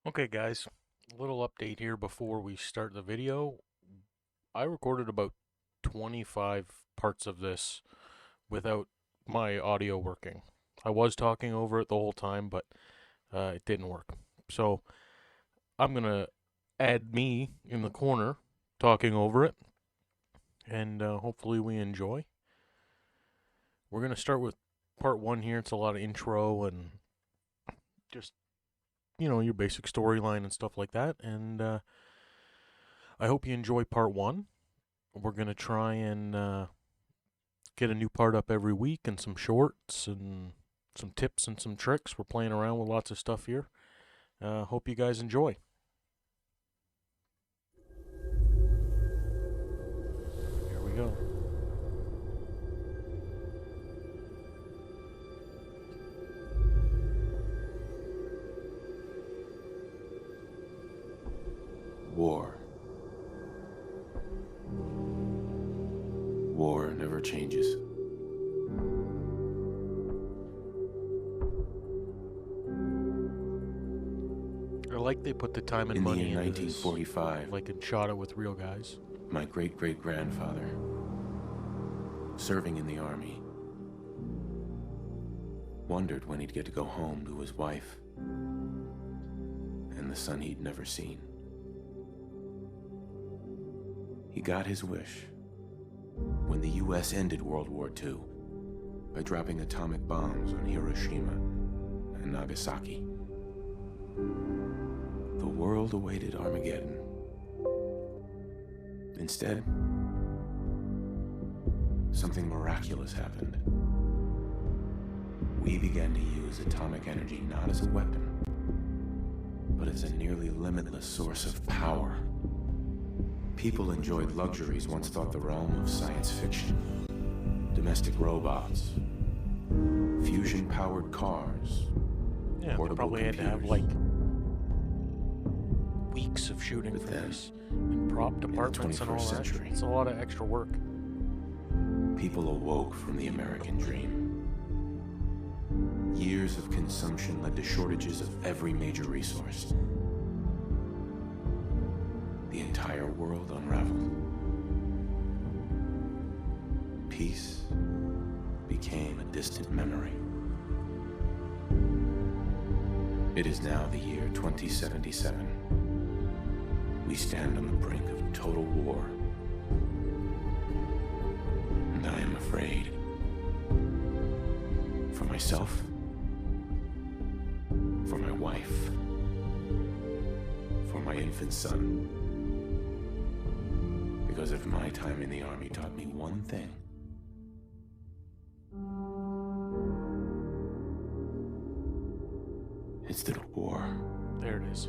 Okay guys, a little update here before we start the video. I recorded about 25 parts of this without my audio working. I was talking over it the whole time, but it didn't work. So I'm going to add me in the corner talking over it, and hopefully we enjoy. We're going to start with part one here. It's a lot of intro and just, your basic storyline and stuff like that. And I hope you enjoy part one. We're going to try and get a new part up every week and some shorts and some tips and some tricks. We're playing around with lots of stuff here. Hope you guys enjoy. Here we go. War. War never changes. I like they put the time and In the money year into this, 1945, like and shot it with real guys. my great-great-grandfather, serving in the army, wondered when he'd get to go home to his wife and the son he'd never seen. He got his wish when the U.S. ended World War II by dropping atomic bombs on Hiroshima and Nagasaki. The world awaited Armageddon. Instead, something miraculous happened. We began to use atomic energy not as a weapon, but as a nearly limitless source of power. People enjoyed luxuries once thought the realm of science fiction. Domestic robots, fusion-powered cars, Yeah, they portable probably had to have computers. like weeks of shooting But for then, this and prop departments and all 21st that. century, It's a lot of extra work. people awoke from the American dream. Years of consumption led to shortages of every major resource. The entire world unraveled. Peace became a distant memory. It is now the year 2077. We stand on the brink of total war. And I am afraid. For myself. For my wife. For my infant son. Because if my time in the army taught me one thing, it's that war There it is.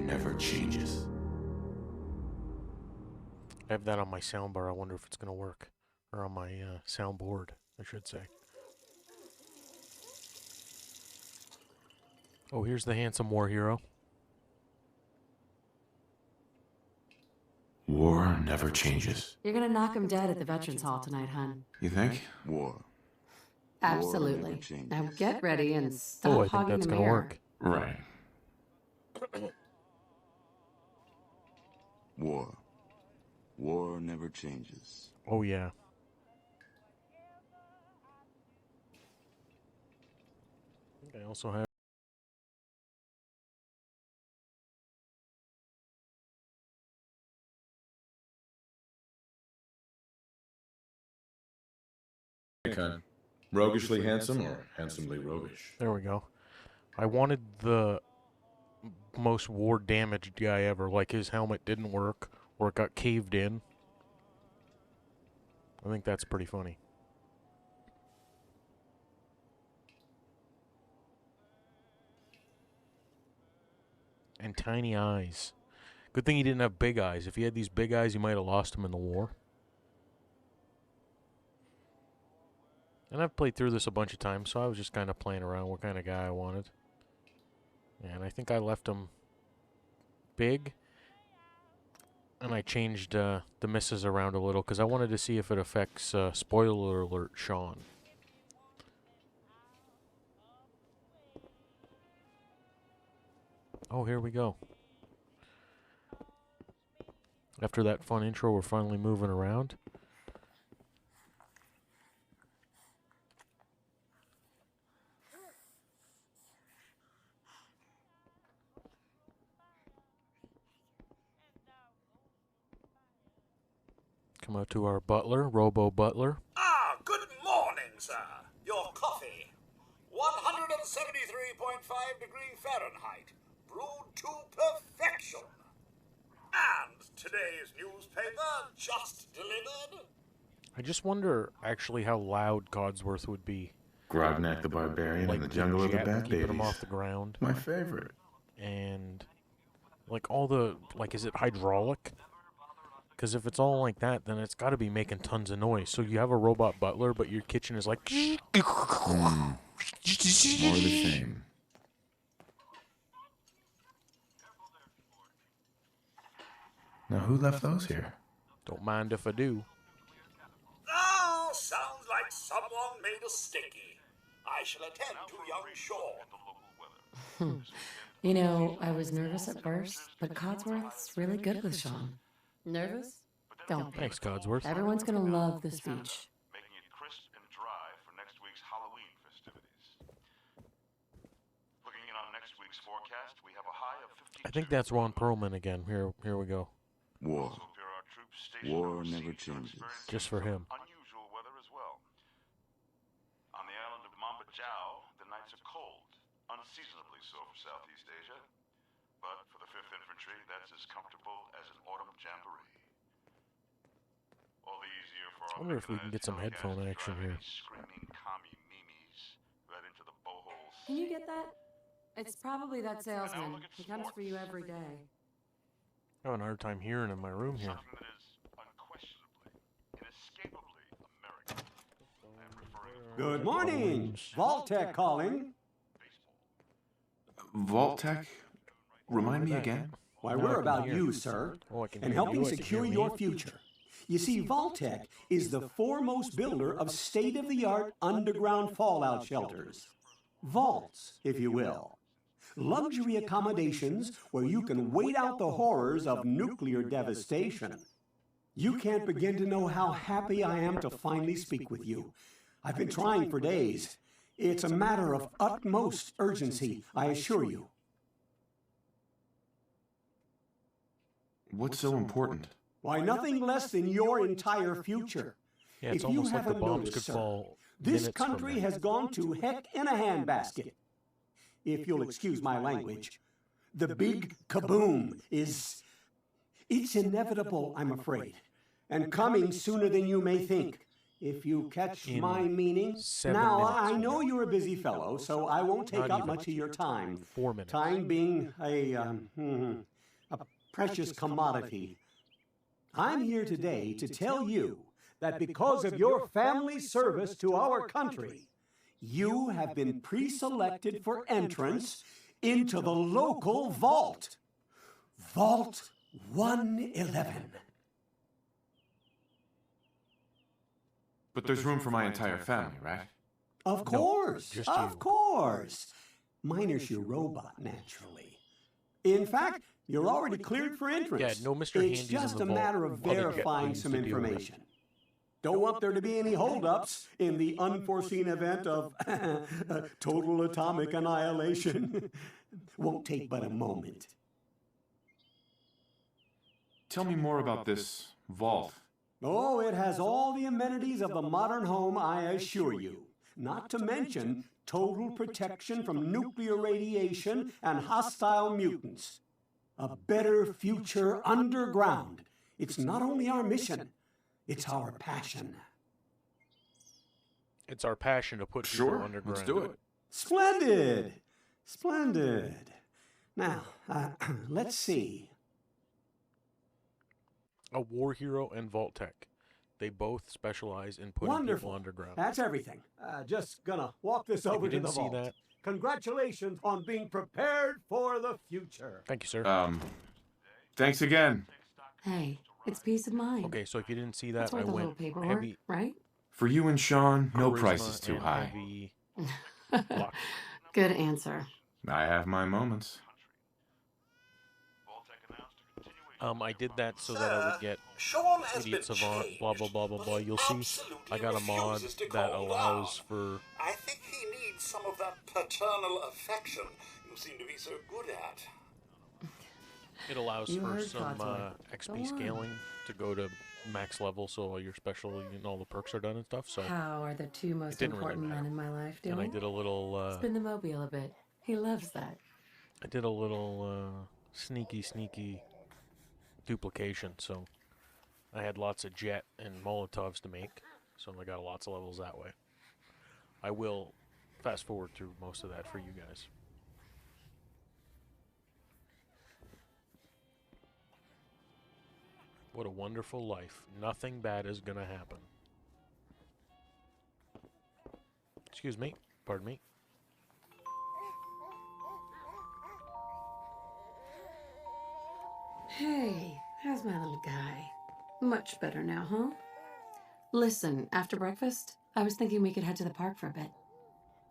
never changes. I have that on my soundbar. I wonder if it's going to work. Or on my soundboard, I should say. Oh, here's the handsome war hero. War never changes. You're gonna knock him dead at the Veterans Hall tonight, hun. You think? War. Absolutely. never changes. Now get ready and Oh, stop I think hogging that's the going to mirror. work. Right. War. War never changes. Oh, yeah. I think I also have... Roguishly handsome or handsomely roguish? There we go. I wanted the most war damaged guy ever. Like his helmet didn't work or it got caved in. I think that's pretty funny. And tiny eyes. Good thing he didn't have big eyes. If he had these big eyes, you might have lost him in the war. And I've played through this a bunch of times, so I was just kind of playing around what kind of guy I wanted. And I think I left him big. And I changed the misses around a little because I wanted to see if it affects, spoiler alert, Sean. Oh, here we go. After that fun intro, we're finally moving around. Come out to our butler, Robo Butler. Ah, good morning, sir. Your coffee. 173.5 degree Fahrenheit. Brewed to perfection. And today's newspaper just delivered. I just wonder actually how loud Codsworth would be. Grognak the Barbarian in the Jungle of the jet Bat keeping him Babies. off the ground. My favorite. And like all the, like, is it hydraulic? Because if it's all like that, then it's got to be making tons of noise. So you have a robot butler, but your kitchen is like... More the same. Now, who left those here? Don't mind if I do. Oh, sounds like someone made a sticky. I shall attend to young Sean. You know, I was nervous at first, but Codsworth's really good with Sean. Nervous? Don't be. Thanks, Codsworth. Everyone's gonna love the speech. Making it crisp and dry for next week's Halloween festivities. Looking in on next week's forecast, we have a high of 52. I think that's Ron Perlman again. Here we go. War. Also appear our troops stationed War overseas never are changes. experiencing Just for him. Unusual weather as well. On the island of Mamba Jau, the nights are cold, unseasonably so for Southeast Asia. But for the 5th Infantry, that's as comfortable as an autumn jamboree. All the easier for our I wonder if we can get some mechanized headphone telecast action driving here. Screaming commie memes right into the boholes. Can you get that? It's probably that salesman. He comes for you every day. I'm having a hard time hearing in my room here. Something that is unquestionably, inescapably American. And preferring Good morning. Vault-Tech calling. Vault-Tech? Remind me again? Why, No, I we're can about hear. you, sir, Oh, I can and hear helping you. I can secure hear your me. future. You see, Vault-Tech is the foremost builder of state-of-the-art underground fallout shelters. Vaults, if you will. Luxury accommodations where you can wait out the horrors of nuclear devastation. You can't begin to know how happy I am to finally speak with you. I've been trying for days. It's a matter of utmost urgency, I assure you. What's so important? Why, nothing less than your entire future. Yeah, it's If you almost like the haven't bombs noticed, could sir, fall. This minutes from country now. has gone to heck in a handbasket. If you'll excuse my language, the big kaboom is... It's inevitable, I'm afraid, and coming sooner than you may think. If you catch In my meaning. 7 Now, minutes I from know now. you're a busy fellow, so I won't take Not up even. much of your time. 4 minutes. Time being a precious commodity. I'm here today to tell you that because of your family service to our country, you have been pre-selected for entrance into the local vault. Vault 111. But there's room for my entire family, right? Of course, just of you. course. Minus your robot, naturally. In fact, you're already cleared for entrance. Yeah, no Mr. It's Handy's in just the a vault. matter of Other jet verifying planes some to deal with. information. Don't want there to be any holdups in the unforeseen event of total atomic annihilation. Won't take but a moment. Tell me more about this vault. Oh, it has all the amenities of the modern home, I assure you. Not to mention total protection from nuclear radiation and hostile mutants. A better future underground. It's not only our mission, it's our passion. It's our passion to put people Sure, underground. let's do it. Splendid! Splendid. Now, let's see. A war hero and Vault Tech. They both specialize in putting Wonderful. people underground. That's everything. Just gonna walk this If over you to the didn't see vault. that, Congratulations on being prepared for the future. thank you, sir. Thanks again. Hey, it's peace of mind. Okay, so if you didn't see that, That's I worth a little went paperwork, heavy right? For you and Sean, no charisma price is too and high. heavy luck. Good answer. I have my moments. I did that so that I would get Sean has Idiot been Savant, changed, blah blah blah blah but blah. he You'll see absolutely I got a mod refuses to that calm allows down. for I think he needs some of that paternal affection you seem to be so good at. You for heard some Codsworth. XP Go on. scaling to go to max level, so all your special and all the perks are done and stuff. So How are the two most didn't really important men matter. in my life and I doing? did a little Spin the mobile a bit. He loves that. sneaky duplication. So I had lots of jet and Molotovs to make, so I got lots of levels that way. I will fast forward through most of that for you guys. What a wonderful life. Nothing bad is gonna happen. Excuse me. Pardon me. Hey, how's my little guy? Much better now, huh? Listen, after breakfast, I was thinking we could head to the park for a bit.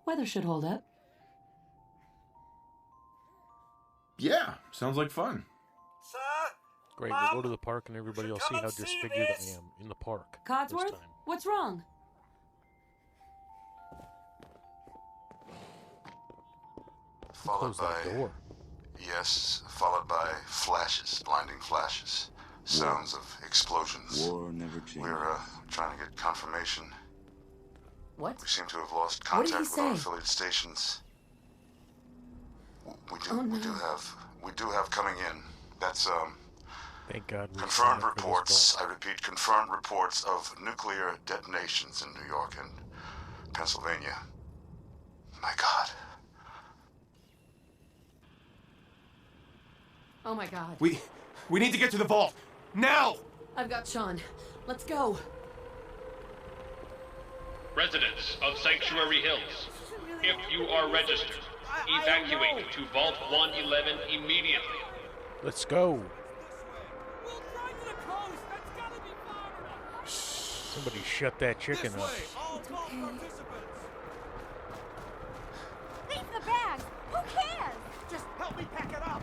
Weather should hold up. Yeah, sounds like fun. Sir? Great, Mom, we'll go to the park and everybody will should see come how and see disfigured I this. am in the park. Codsworth, This time. what's wrong? Followed Close that by, door. yes, followed by flashes, blinding flashes, sounds of explosions. War never changes. We're trying to get confirmation. What? We seem to have lost What did contact he with our say? affiliate stations. We do, Oh, we no. do have coming in. That's Thank God we confirmed signed up for this reports. vault. I repeat, confirmed reports of nuclear detonations in New York and Pennsylvania. My God. Oh my god. We need to get to the vault. Now! I've got Sean. Let's go. Residents of Sanctuary Hills, if you are registered, evacuate to Vault 111 immediately. Let's go. We'll drive to the coast. That's gotta be far enough. Somebody shut that chicken up. All 12 participants. Leave the bags! Who cares? Just help me pack it up.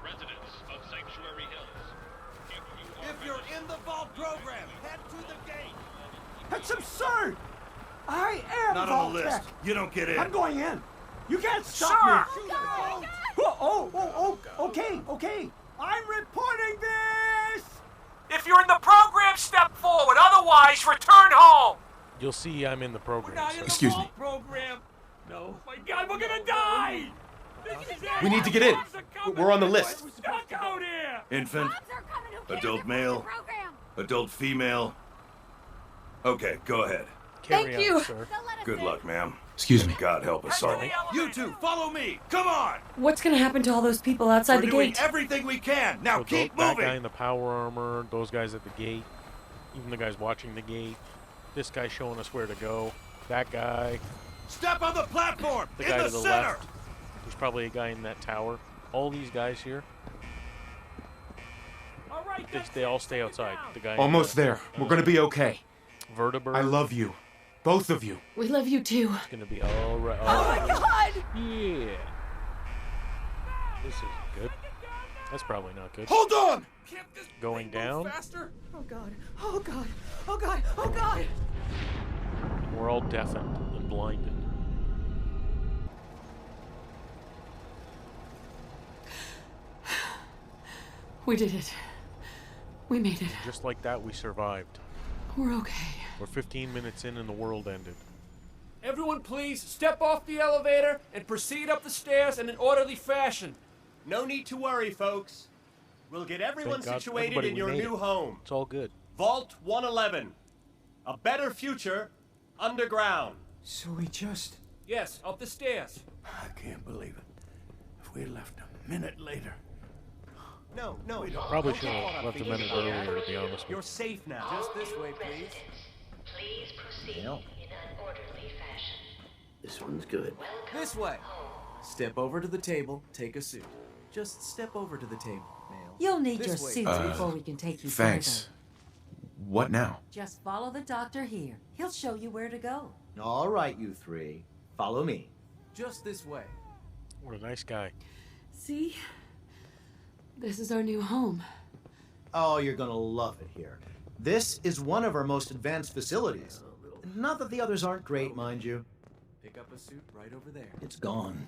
Residents of Sanctuary Hills, If you're in the vault program, head to the gate. That's absurd! I am Not on the Vault-Tec. list. You don't get in. I'm going in. You can't stop me. Okay. I'm reporting this. If you're in the program, step forward. Otherwise, return home. You'll see I'm in the program. Now sir. in the Excuse me. vault program. No. My God, we're gonna die. We need to get in. We're on the list. We're stuck out here. Infant, Moms are coming. Who cares Adult if we're in the male. program? adult female. Okay, go ahead. Carry Thank on, you. sir. They'll let us Good in. luck, ma'am. Excuse me. God help us all. You two, follow me. Come on. What's gonna happen to all those people outside We're the doing gate? everything we can. Now So keep that guy moving. in the power armor, those guys at the gate, even the guys watching the gate, this guy showing us where to go, that guy, Step on the platform. the In guy the to the center. left, there's probably a guy in that tower. All these guys here, All right, they all stay outside. The guy Almost in the, there. We're gonna be okay. Vertebrae. I love you. Both of you. We love you too. It's gonna be all right. Oh my god! Yeah. This is good. That's probably not good. Hold on. Going down. faster. Oh god! Oh god! Oh god! Oh god! We're all deafened and blinded. We did it. We made it. Just like that, we survived. We're okay. We're 15 minutes in and the world ended. Everyone, please step off the elevator and proceed up the stairs in an orderly fashion. No need to worry, folks. We'll get everyone Thank God for situated everybody, in we your made new it. home. It's all good. Vault 111. A better future underground. So we just... Yes, up the stairs. I can't believe it. If we had left a minute later... No. Probably should have left a minute earlier, to be honest with You're you. safe now. Just this way, please. Please proceed in an orderly fashion. This one's good. This way. Step over to the table, take a suit. Just step over to the table, male. You'll need This your way. suits before we can take you Thanks. What now? Just follow the doctor here. He'll show you where to go. All right, you three. Follow me. Just this way. What a nice guy. See? This is our new home. Oh, you're gonna love it here. This is one of our most advanced facilities. Not that the others aren't great, mind you. Pick up a suit right over there. It's gone.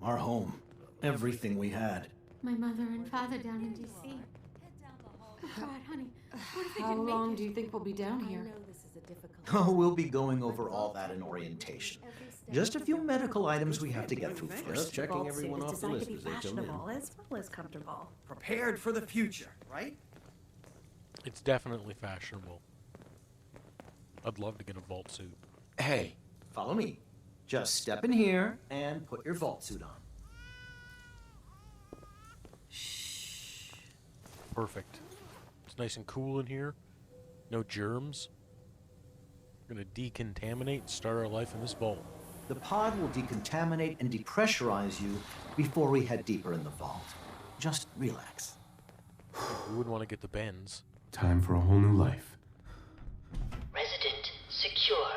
Our home. Everything we had. My mother and father down in D.C. Oh, God, honey. What if they How didn't make long it? do you think we'll be down here? Oh, we'll be going over all that in orientation. Just a few medical items we have to get through first. Just checking everyone off the list as they come in. As well as comfortable. Prepared for the future, right? It's definitely fashionable. I'd love to get a vault suit. Hey, follow me. Just step in here and put your vault suit on. Perfect. It's nice and cool in here. No germs. We're gonna decontaminate and start our life in this vault. The pod will decontaminate and depressurize you before we head deeper in the vault. Just relax. We wouldn't want to get the bends. Time for a whole new life. Resident secure.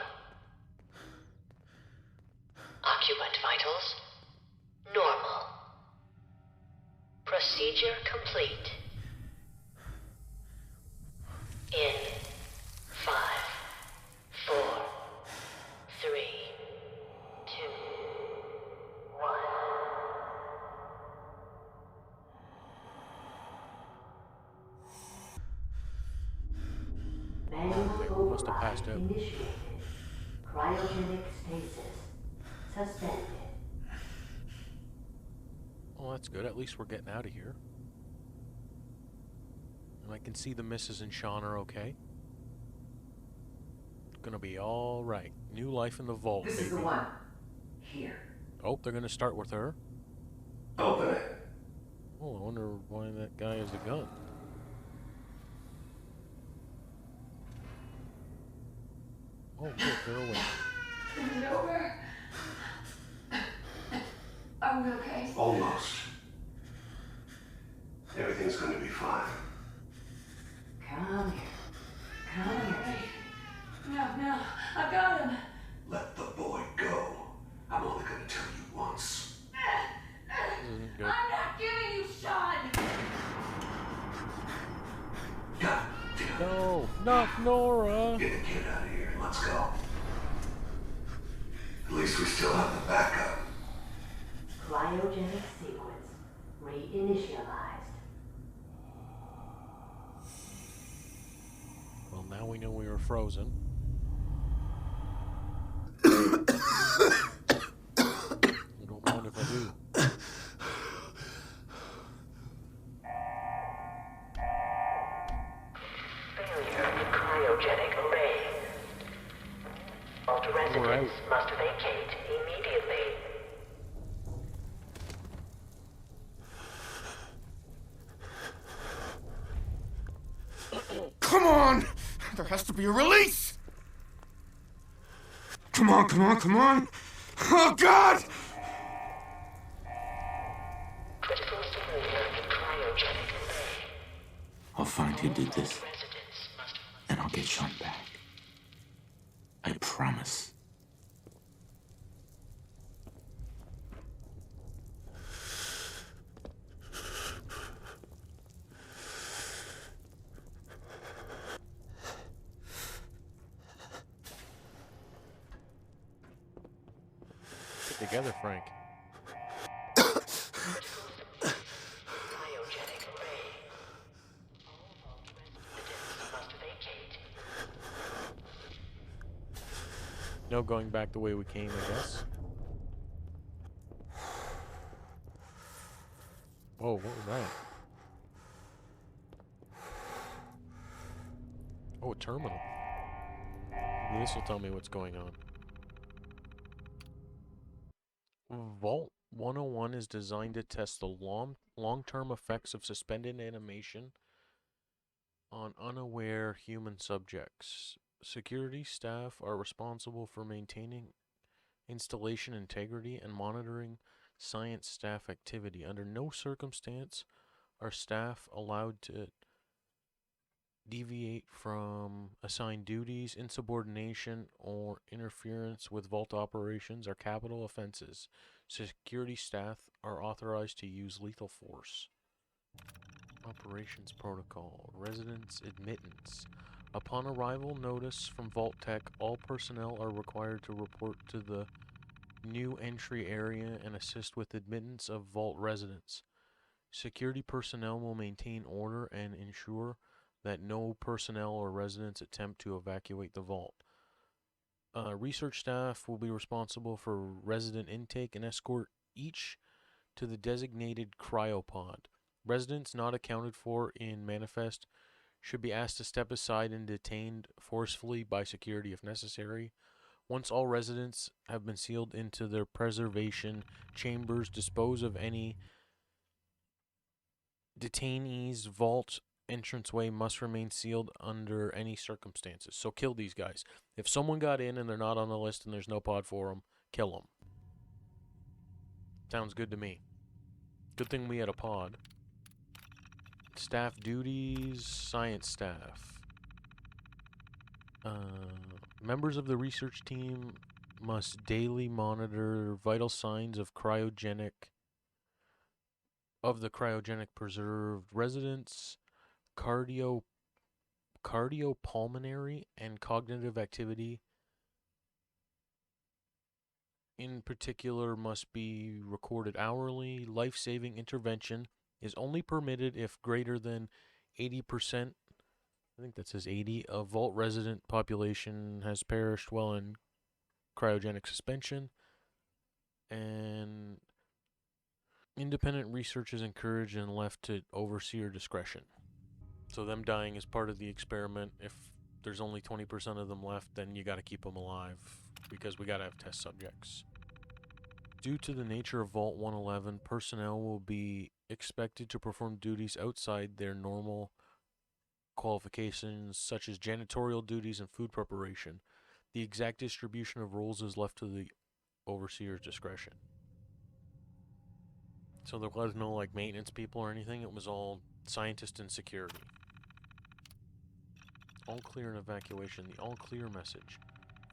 Occupant vitals normal. Procedure complete. In 5, 4, 3, 2, 1. Manual Must have passed override out. initiated. Cryogenic stasis suspended. Well, that's good. At least we're getting out of here. And I can see the missus and Sean are okay. Gonna be all right. New life in the vault, This baby. is the one. Here. Oh, they're gonna start with her. Open it. Oh, I wonder why that guy has the gun. Oh, good, they're away. Is it over? Are we okay? Almost. Everything's going to be fine. Come here. Come here. No, I got him. Let the boy go. I'm only going to tell you once. Good. I'm not giving you Sean. God damn it. No, not Nora. Get the kid out of here and let's go. At least we still have the backup. Cryogenic sequence reinitialized. Well, now we know we were frozen. I don't mind if I do. Failure in cryogenic array. All residents must vacate immediately. Come on! There has to be a release! Come on, come on, come on! Oh, God! Critical failure in cryogenic array. I'll find who did this, and I'll get Sean back. I promise. Get together, Frank. Cryogenic array. All vault residents must vacate. No going back the way we came, I guess. Whoa, what was that? Oh, a terminal. Maybe this will tell me what's going on. Vault 101 is designed to test the long-term effects of suspended animation on unaware human subjects. Security staff are responsible for maintaining installation integrity and monitoring science staff activity. Under no circumstance are staff allowed to deviate from assigned duties. Insubordination or interference with vault operations are capital offenses. Security staff are authorized to use lethal force. Operations protocol. Residence admittance. Upon arrival notice from Vault Tech, all personnel are required to report to the new entry area and assist with admittance of Vault residents. Security personnel will maintain order and ensure that no personnel or residents attempt to evacuate the vault. Research staff will be responsible for resident intake and escort each to the designated cryopod. Residents not accounted for in manifest should be asked to step aside and detained forcefully by security if necessary. Once all residents have been sealed into their preservation chambers, dispose of any detainees. Vault entranceway must remain sealed under any circumstances. So kill these guys. If someone got in and they're not on the list and there's no pod for them, kill them. Sounds good to me. Good thing we had a pod. Staff duties, science staff. Members of the research team must daily monitor vital signs of the cryogenic preserved residents, cardiopulmonary and cognitive activity in particular must be recorded hourly. Life-saving intervention is only permitted if greater than 80%, I think that says 80, of Vault resident population has perished while in cryogenic suspension. And independent research is encouraged and left to overseer discretion. So them dying is part of the experiment. If there's only 20% of them left, then you got to keep them alive because we got to have test subjects. Due to the nature of Vault 111, personnel will be expected to perform duties outside their normal qualifications, such as janitorial duties and food preparation. The exact distribution of roles is left to the overseer's discretion. So there was no like maintenance people or anything. It was all scientists and security. All clear and evacuation. The all clear message.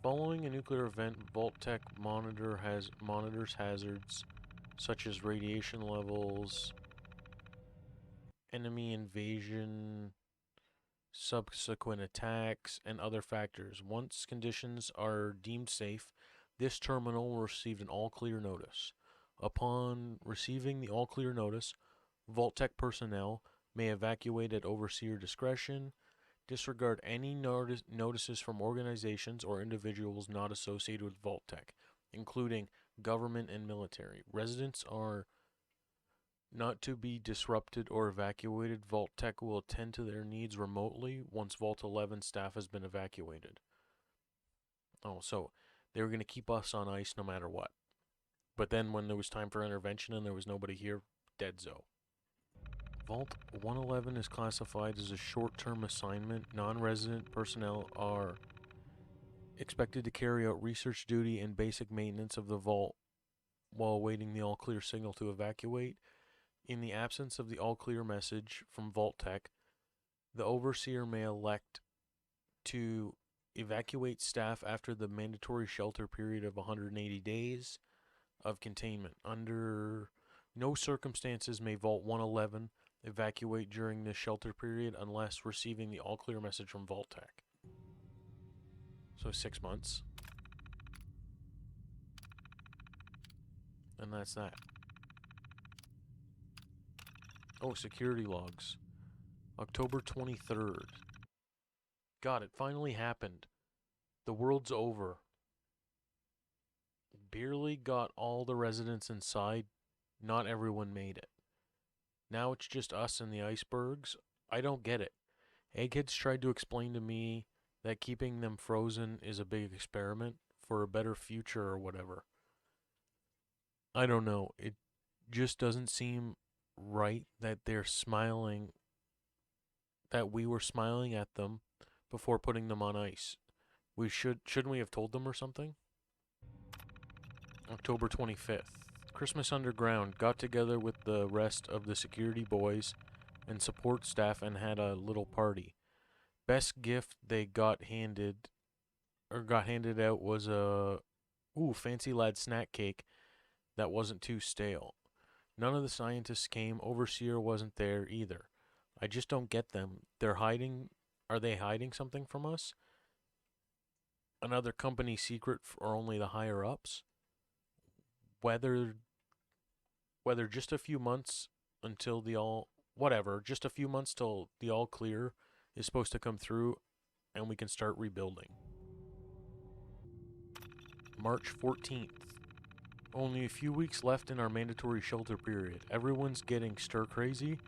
Following a nuclear event, Vault Tech monitors hazards such as radiation levels, enemy invasion, subsequent attacks, and other factors. Once conditions are deemed safe, this terminal will receive an all clear notice. Upon receiving the all clear notice, Vault Tech personnel may evacuate at overseer discretion. Disregard any notices from organizations or individuals not associated with Vault Tech, including government and military. Residents are not to be disrupted or evacuated. Vault Tech will attend to their needs remotely once Vault 11 staff has been evacuated. Oh, so they were going to keep us on ice no matter what. But then when there was time for intervention and there was nobody here, dead zone. Vault 111 is classified as a short-term assignment. Non-resident personnel are expected to carry out research duty and basic maintenance of the vault while awaiting the all-clear signal to evacuate. In the absence of the all-clear message from Vault Tech, the overseer may elect to evacuate staff after the mandatory shelter period of 180 days of containment. Under no circumstances may Vault 111 evacuate during the shelter period unless receiving the all clear message from Vault Tech. So 6 months. And that's that. Oh, security logs. October 23rd. God, it finally happened. The world's over. Barely got all the residents inside. Not everyone made it. Now it's just us and the icebergs. I don't get it. Eggheads tried to explain to me that keeping them frozen is a big experiment for a better future or whatever. I don't know. It just doesn't seem right that they're smiling, that we were smiling at them before putting them on ice. Shouldn't we have told them or something? October 25th. Christmas Underground got together with the rest of the security boys and support staff and had a little party. Best gift they got handed out was a fancy lad snack cake that wasn't too stale. None of the scientists came. Overseer wasn't there either. I just don't get them. They're hiding. Are they hiding something from us? Another company secret for only the higher ups? Whether just a few months until the all whatever, just a few months till the all clear is supposed to come through and we can start rebuilding. March 14th. Only a few weeks left in our mandatory shelter period. Everyone's getting stir crazy.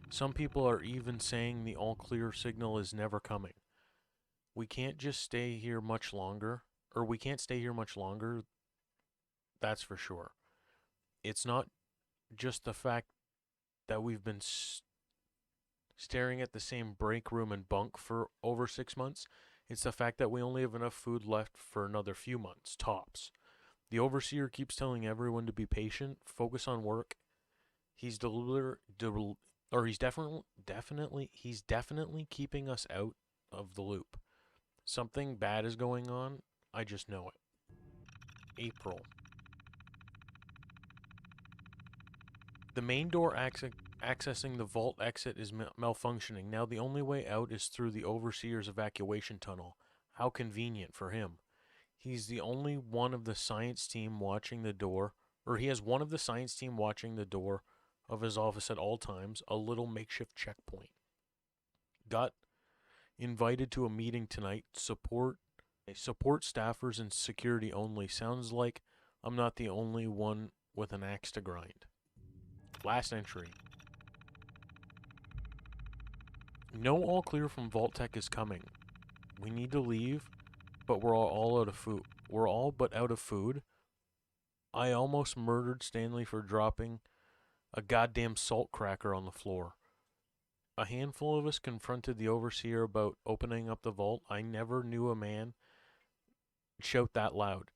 Some people are even saying the all clear signal is never coming. We can't stay here much longer, that's for sure. It's not just the fact that we've been staring at the same break room and bunk for over 6 months. It's the fact that we only have enough food left for another few months, tops. The overseer keeps telling everyone to be patient, focus on work. He's definitely keeping us out of the loop. Something bad is going on. I just know it. April. The main door accessing the vault exit is malfunctioning. Now the only way out is through the overseer's evacuation tunnel. How convenient for him. He's the only one of the science team watching the door, or he has one of the science team watching the door of his office at all times, a little makeshift checkpoint. Got invited to a meeting tonight. Support staffers and security only. Sounds like I'm not the only one with an axe to grind. Last entry. No all clear from Vault Tech is coming. We need to leave, but we're all out of food. We're all but out of food. I almost murdered Stanley for dropping a goddamn salt cracker on the floor. A handful of us confronted the overseer about opening up the vault. I never knew a man shout that loud.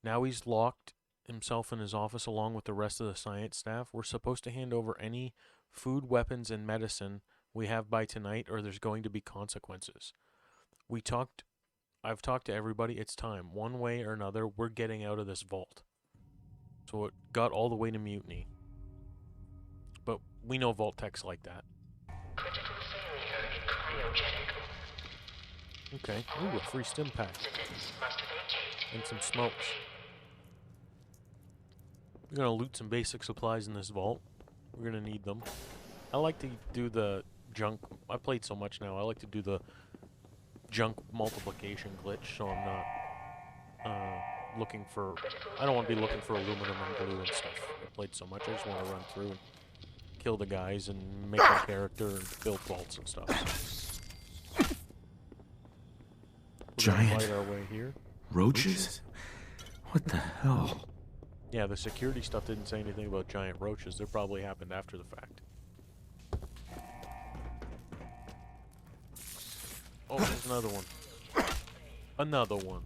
Now he's locked himself in his office along with the rest of the science staff. We're supposed to hand over any food, weapons, and medicine we have by tonight, or there's going to be consequences. I've talked to everybody. It's time. One way or another, we're getting out of this vault. So it got all the way to mutiny. But we know Vault Tech's like that. Critical failure in cryogenic. Okay. Ooh, a free stim pack. And some smokes. We're gonna loot some basic supplies in this vault. We're gonna need them. I like to do the junk. I played so much now. I like to do the junk multiplication glitch, so I'm not looking for. I don't want to be looking for aluminum and glue and stuff. I played so much. I just want to run through and kill the guys and make my character and build vaults and stuff. Giant fight our way here. roaches? What the hell? Yeah, the security stuff didn't say anything about giant roaches. They probably happened after the fact. Oh, there's another one. Another one.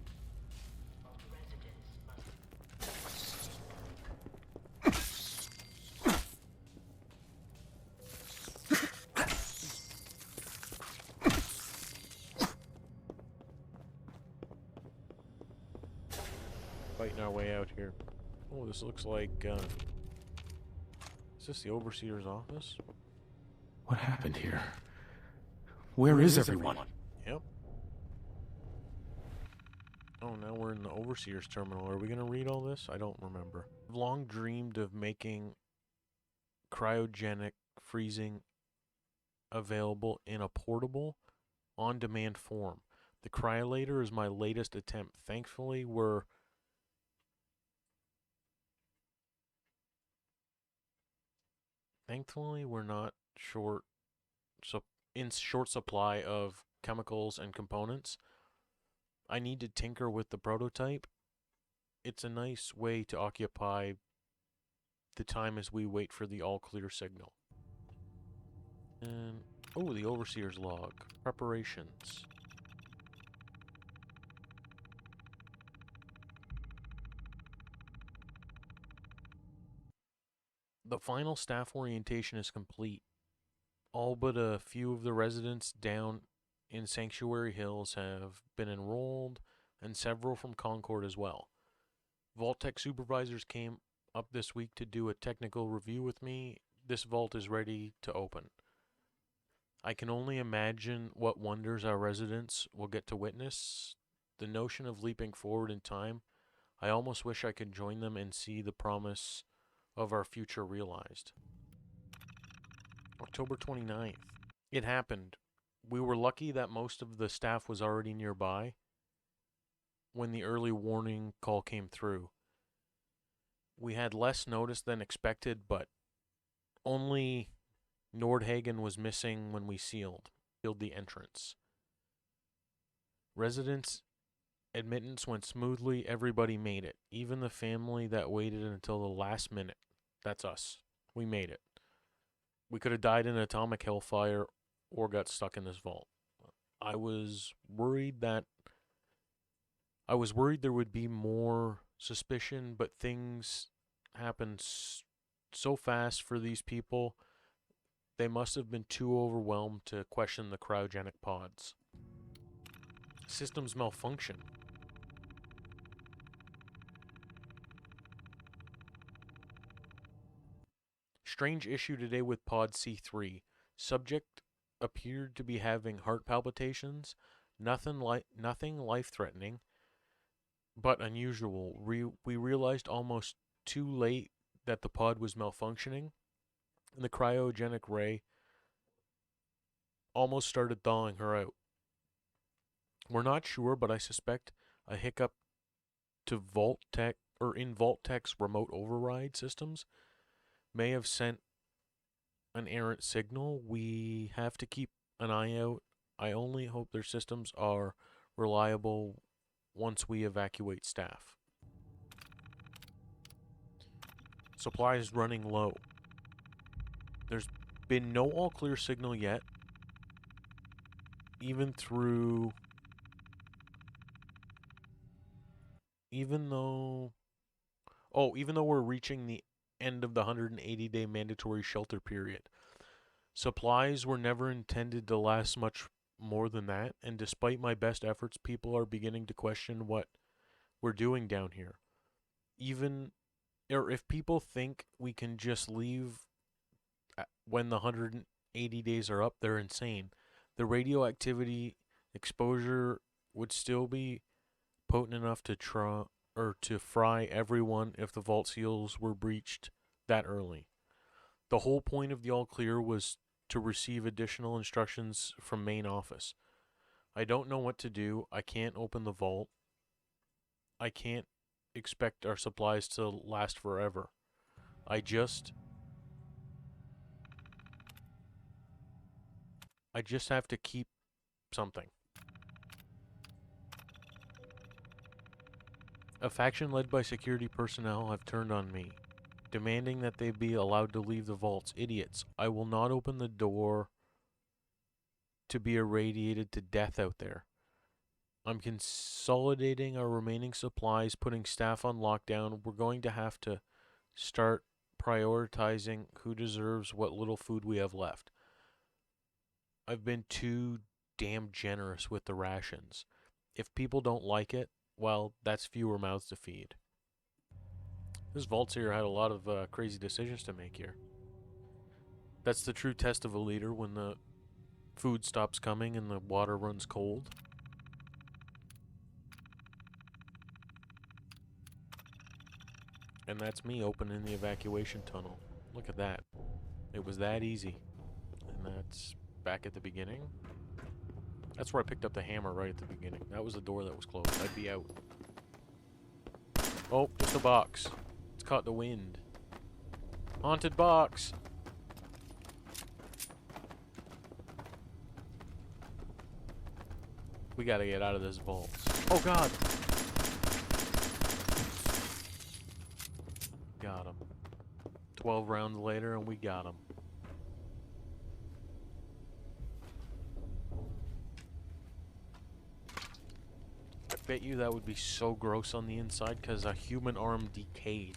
Fighting our way out here. Oh, this looks like, is this the Overseer's office? What happened here? Where is everyone? Yep. Oh, now we're in the Overseer's terminal. Are we going to read all this? I don't remember. I've long dreamed of making cryogenic freezing available in a portable, on-demand form. The cryolator is my latest attempt. Thankfully, we're not in short supply of chemicals and components. I need to tinker with the prototype. It's a nice way to occupy the time as we wait for the all clear signal. And oh, the Overseer's log. Preparations. The final staff orientation is complete. All but a few of the residents down in Sanctuary Hills have been enrolled, and several from Concord as well. Vault Tech supervisors came up this week to do a technical review with me, this vault is ready to open. I can only imagine what wonders our residents will get to witness. The notion of leaping forward in time, I almost wish I could join them and see the promise of our future realized. October 29th. It happened. We were lucky that most of the staff was already nearby when the early warning call came through. We had less notice than expected, but only Nordhagen was missing when we sealed the entrance. Residents' admittance went smoothly. Everybody made it. Even the family that waited until the last minute. That's us. We made it. We could have died in an atomic hellfire or got stuck in this vault. I was worried there would be more suspicion, but things happened so fast for these people. They must have been too overwhelmed to question the cryogenic pods. Systems malfunction. Strange issue today with pod C3. Subject appeared to be having heart palpitations. Nothing life-threatening, but unusual. We realized almost too late that the pod was malfunctioning, and the cryogenic ray almost started thawing her out. We're not sure, but I suspect a hiccup to in Vault-Tech's remote override systems may have sent an errant signal. We have to keep an eye out. I only hope their systems are reliable once we evacuate staff. Supplies running low. There's been no all-clear signal yet. Even though we're reaching the end of the 180-day mandatory shelter period. Supplies were never intended to last much more than that, and despite my best efforts, people are beginning to question what we're doing down here. If people think we can just leave when the 180 days are up, they're insane. The radioactivity exposure would still be potent enough to fry everyone if the vault seals were breached that early. The whole point of the all clear was to receive additional instructions from main office. I don't know what to do. I can't open the vault. I can't expect our supplies to last forever. I just have to keep something. A faction led by security personnel have turned on me, demanding that they be allowed to leave the vaults. Idiots. I will not open the door to be irradiated to death out there. I'm consolidating our remaining supplies, putting staff on lockdown. We're going to have to start prioritizing who deserves what little food we have left. I've been too damn generous with the rations. If people don't like it, well, that's fewer mouths to feed. This vault here had a lot of crazy decisions to make here. That's the true test of a leader, when the food stops coming and the water runs cold. And that's me opening the evacuation tunnel. Look at that. It was that easy. And that's back at the beginning. That's where I picked up the hammer, right at the beginning. That was the door that was closed. I'd be out. Oh, just a box. It's caught the wind. Haunted box. We gotta get out of this vault. Oh god! Got him. 12 rounds later and we got him. I bet you that would be so gross on the inside because a human arm decayed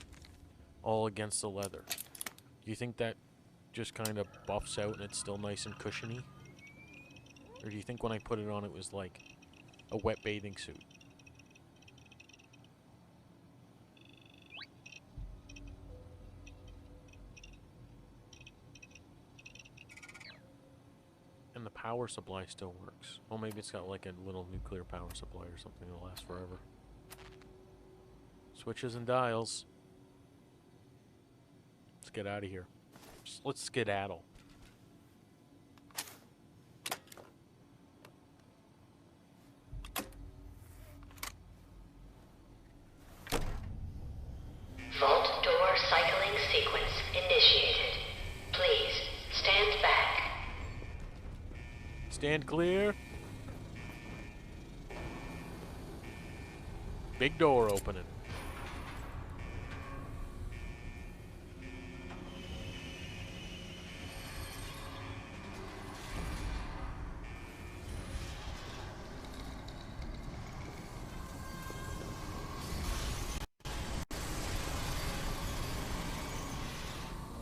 all against the leather. Do you think that just kind of buffs out and it's still nice and cushiony? Or do you think when I put it on it was like a wet bathing suit? power supply still works. Well, maybe it's got like a little nuclear power supply or something that'll last forever. Switches and dials. Let's get out of here. Let's skedaddle. Vault door cycling sequence initiated. Please stand back. Stand clear. Big door opening.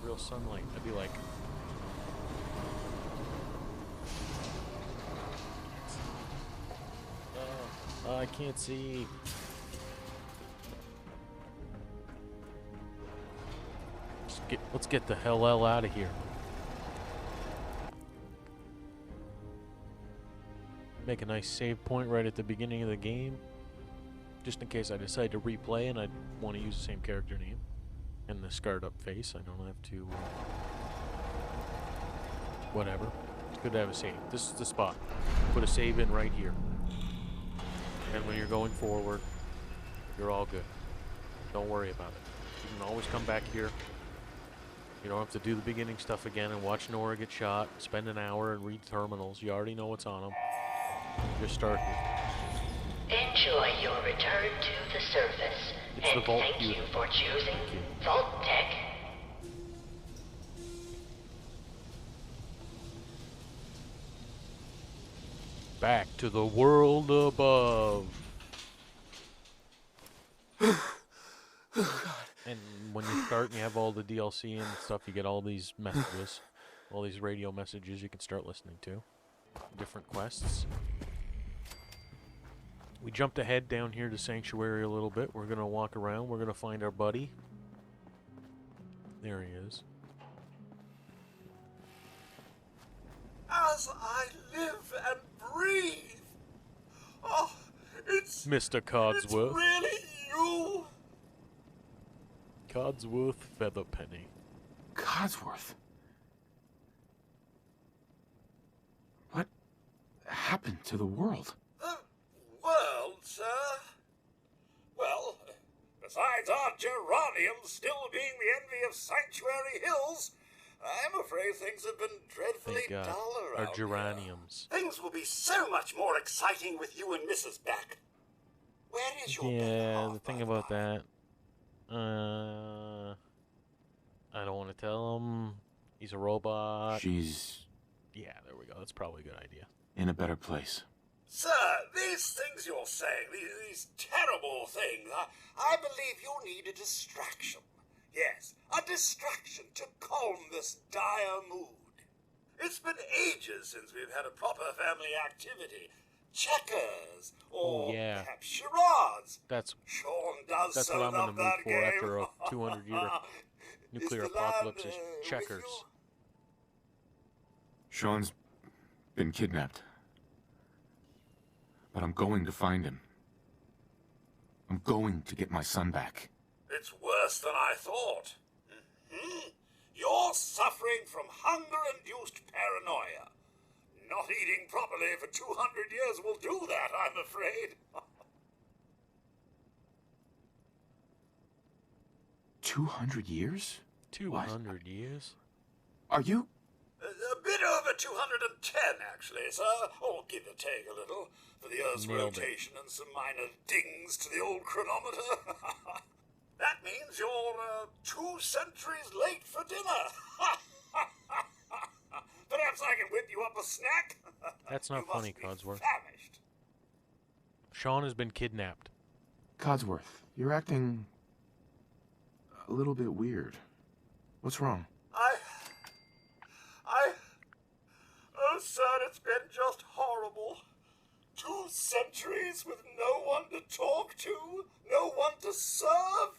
Real sunlight. I'd be like, I can't see. Let's get the hell out of here. Make a nice save point right at the beginning of the game, just in case I decide to replay and I want to use the same character name and the scarred up face. I don't have to. Whatever. It's good to have a save. This is the spot. Put a save in right here. And when you're going forward, you're all good. Don't worry about it. You can always come back here. You don't have to do the beginning stuff again and watch Nora get shot, spend an hour and read terminals. You already know what's on them. Just start. Enjoy your return to the surface. It's and the Vault thank you Beauty. for choosing Vault Tech. Back to the world above. And when you start and you have all the DLC and stuff, you get all these messages, all these radio messages you can start listening to. Different quests. We jumped ahead down here to Sanctuary a little bit. We're going to walk around. We're going to find our buddy. There he is. As I live and breathe. Oh, it's Mr. Codsworth. It's really you. Codsworth Featherpenny. Codsworth? What happened to the world? The world, sir? Well, besides our geraniums still being the envy of Sanctuary Hills, I'm afraid things have been dreadfully Thank God. dull around Our geraniums. here. Things will be so much more exciting with you and Mrs. Beck. Where is your Yeah, the thing about that, I don't want to tell him. He's a robot. She's Yeah, there we go. That's probably a good idea. in a better place. Sir, these things you're saying, these terrible things, I believe you need a distraction. Yes, a distraction to calm this dire mood. It's been ages since we've had a proper family activity. Checkers, or yeah. perhaps charades. That's Sean does that's so what I'm love in the mood that for game. after a 200-year nuclear Is the apocalypse land, is with checkers. you? Sean's been kidnapped. But I'm going to find him. I'm going to get my son back. It's worse than I thought. You're suffering from hunger-induced paranoia. Not eating properly for 200 years will do that, I'm afraid. 200 years? 200 years? Are you? A bit over 210, actually, sir. Or give or take a little, for the Earth's Nailed it. rotation and some minor dings to the old chronometer. That means you're 2 centuries late for dinner. Perhaps I can whip you up a snack? That's not You must funny, be Codsworth. famished. Sean has been kidnapped. Codsworth, you're acting a little bit weird. What's wrong? Oh, sir, it's been just horrible. 2 centuries with no one to talk to, no one to serve.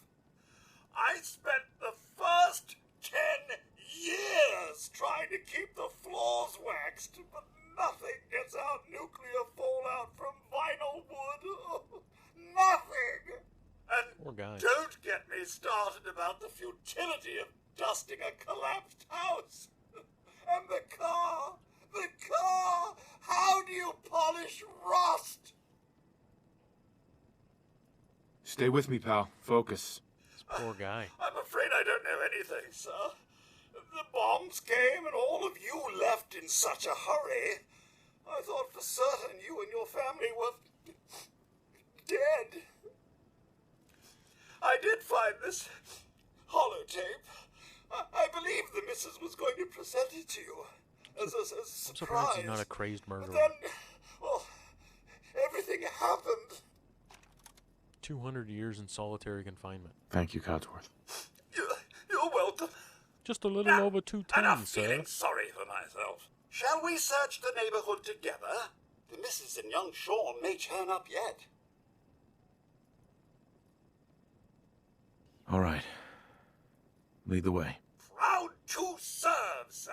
I spent the first 10 years trying to keep the floors waxed, but nothing. me started about the futility of dusting a collapsed house. And the car! The car! How do you polish rust? Stay with me, pal. Focus. This poor guy. I'm afraid I don't know anything, sir. The bombs came and all of you left in such a hurry. I thought for certain you and your family were dead. I did find this holotape. I believe the missus was going to present it to you as a I'm surprise. surprised he's not a crazed murderer. But then, well, everything happened. 200 years in solitary confinement. Thank you, Codsworth. You're welcome. Just a little over 2 I'm tons, sir. feeling sorry for myself. Shall we search the neighborhood together? The missus and young Sean may turn up yet. All right. Lead the way. Proud to serve, sir.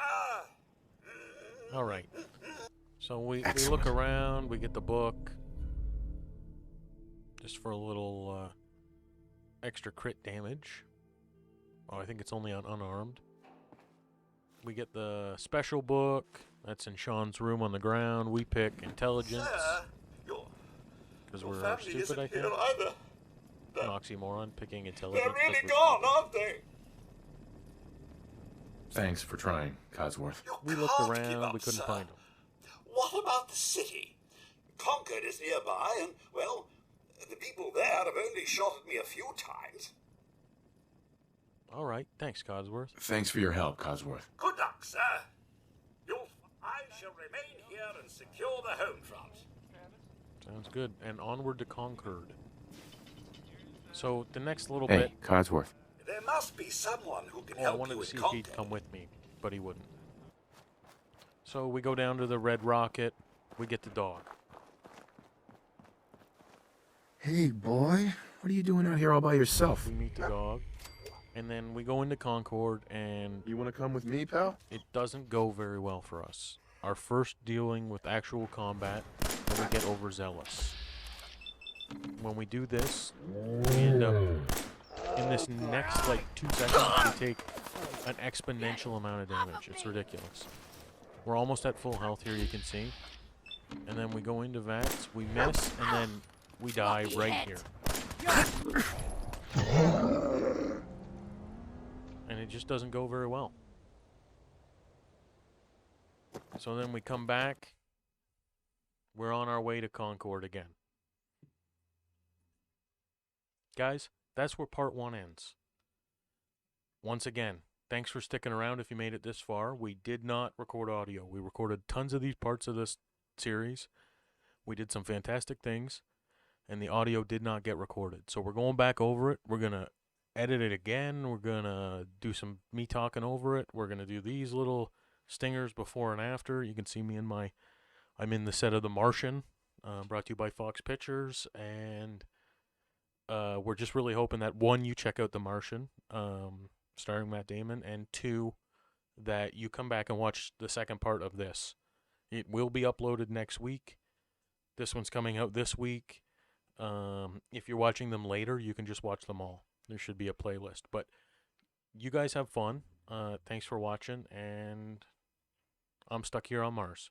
All right. So we look around, we get the book. Just for a little extra crit damage. Oh, I think it's only on unarmed. We get the special book. That's in Sean's room on the ground. We pick intelligence. Because we're stupid, I think. Either. An oxymoron, picking intelligence. They're really gone, aren't they? Thanks for trying, Codsworth. We looked around, we couldn't find them. What about the city? Concord is nearby, and, well, the people there have only shot at me a few times. All right, thanks, Codsworth. Thanks for your help, Codsworth. Good luck, sir. I shall remain here and secure the home front. Sounds good. And onward to Concord. So the next little Hey, bit. Codsworth. There must be someone who can I help wanted you to in see if Concord. he'd come with me, but he wouldn't. So we go down to the Red Rocket. We get the dog. Hey, boy. What are you doing out here all by yourself? We meet the dog. And then we go into Concord, and... You want to come with me, pal? It doesn't go very well for us. Our first dealing with actual combat, and we get overzealous. When we do this, we end up... In this next, 2 seconds, we take an exponential amount of damage. It's ridiculous. We're almost at full health here, you can see. And then we go into vats, we miss, and then we die right here. And it just doesn't go very well. So then we come back. We're on our way to Concord again. Guys, that's where part 1 ends. Once again, thanks for sticking around if you made it this far. We did not record audio. We recorded tons of these parts of this series. We did some fantastic things, and the audio did not get recorded. So we're going back over it. We're going to edit it again. We're going to do some me talking over it. We're going to do these little stingers before and after. You can see me I'm in the set of The Martian, brought to you by Fox Pictures, and we're just really hoping that 1, you check out The Martian, starring Matt Damon, and 2, that you come back and watch the second part of this. It will be uploaded next week. This one's coming out this week. If you're watching them later, you can just watch them all. There should be a playlist. But you guys have fun. Thanks for watching, and I'm stuck here on Mars.